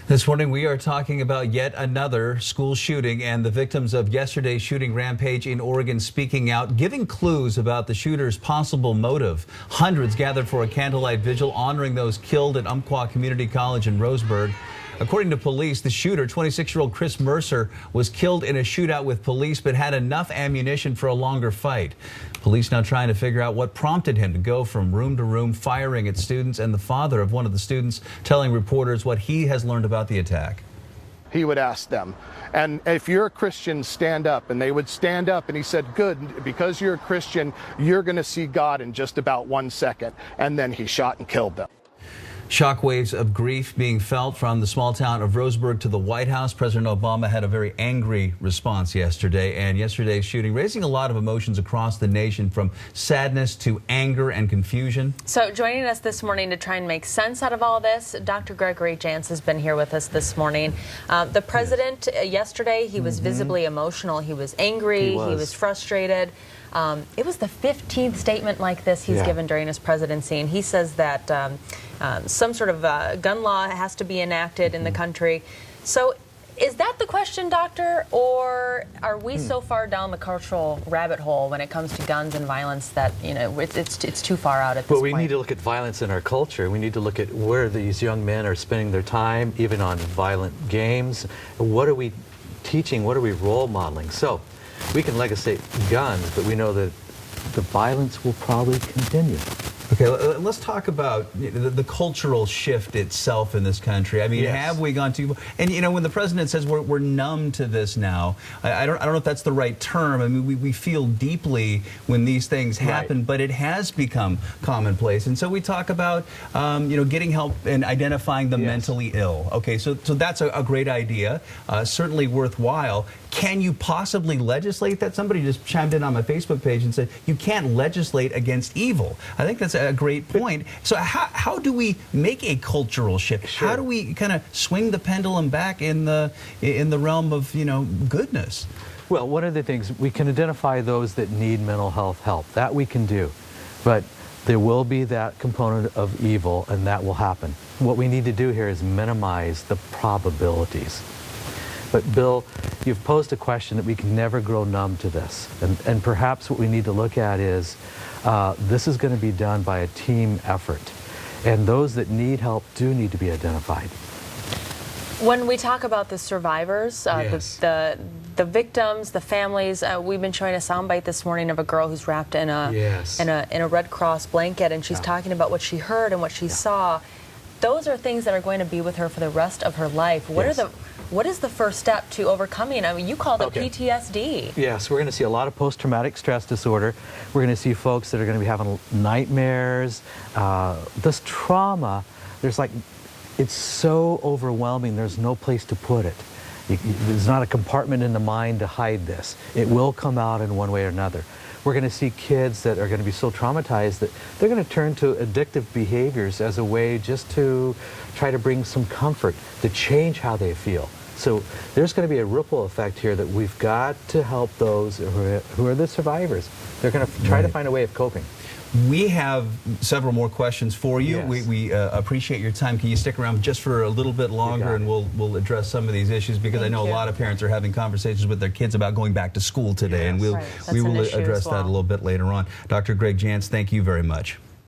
This morning we are talking about yet another school shooting and the victims of yesterday's shooting rampage in Oregon speaking out, giving clues about the shooter's possible motive. Hundreds gathered for a candlelight vigil honoring those killed at Umpqua Community College in Roseburg. According to police, the shooter, 26-year-old Chris Mercer, was killed in a shootout with police but had enough ammunition for a longer fight. Police now trying to figure out what prompted him to go from room to room firing at students, and the father of one of the students telling reporters what he has learned about the attack. He would ask them, and if you're a Christian, stand up. And they would stand up, and he said, good, because you're a Christian, you're going to see God in just about 1 second. And then he shot and killed them. Shockwaves of grief being felt from the small town of Roseburg to the White House. President Obama had a very angry response yesterday, and yesterday's shooting raising a lot of emotions across the nation, from sadness to anger and confusion. So joining us this morning to try and make sense out of all this, Dr. Gregory Jantz has been here with us this morning. The president, yesterday, he was visibly emotional. He was angry. He was frustrated. It was the 15th statement like this he's given during his presidency, and he says that some sort of gun law has to be enacted in the country. So is that the question, doctor, or are we so far down the cultural rabbit hole when it comes to guns and violence that, you know, it's too far out at this point? But we need to look at violence in our culture. We need to look at where these young men are spending their time, even on violent games. What are we teaching? What are we role modeling? So we can legislate guns, but we know that the violence will probably continue. Okay, let's talk about the cultural shift itself in this country. I mean, have we gone too? And you know, when the president says we're numb to this now, I don't know if that's the right term. I mean, we feel deeply when these things happen, but it has become commonplace. And so we talk about you know, getting help and identifying the mentally ill. Okay, so that's a great idea, certainly worthwhile. Can you possibly legislate that? Somebody just chimed in on my Facebook page and said you can't legislate against evil. I think that's a great point. So how do we make a cultural shift? Sure. How do we kind of swing the pendulum back in the realm of, you know, goodness? Well, one of the things, we can identify those that need mental health help. That we can do. But there will be that component of evil, and that will happen. What we need to do here is minimize the probabilities. But Bill, you've posed a question that we can never grow numb to this. And perhaps what we need to look at is this is going to be done by a team effort. And those that need help do need to be identified. When we talk about the survivors, the victims, the families, we've been showing a soundbite this morning of a girl who's wrapped in a Red Cross blanket, and she's talking about what she heard and what she saw. Those are things that are going to be with her for the rest of her life. What is the first step to overcoming? I mean, you called it PTSD. Yes, we're going to see a lot of post-traumatic stress disorder. We're going to see folks that are going to be having nightmares. This trauma, it's so overwhelming, there's no place to put it. There's not a compartment in the mind to hide this. It will come out in one way or another. We're going to see kids that are going to be so traumatized that they're going to turn to addictive behaviors as a way just to try to bring some comfort, to change how they feel. So there's going to be a ripple effect here that we've got to help those who are the survivors. They're going to try to find a way of coping. We have several more questions for you. Yes. We appreciate your time. Can you stick around just for a little bit longer, and we'll address some of these issues, because I know a lot of parents are having conversations with their kids about going back to school today, and we will address that a little bit later on. Dr. Greg Jantz, thank you very much.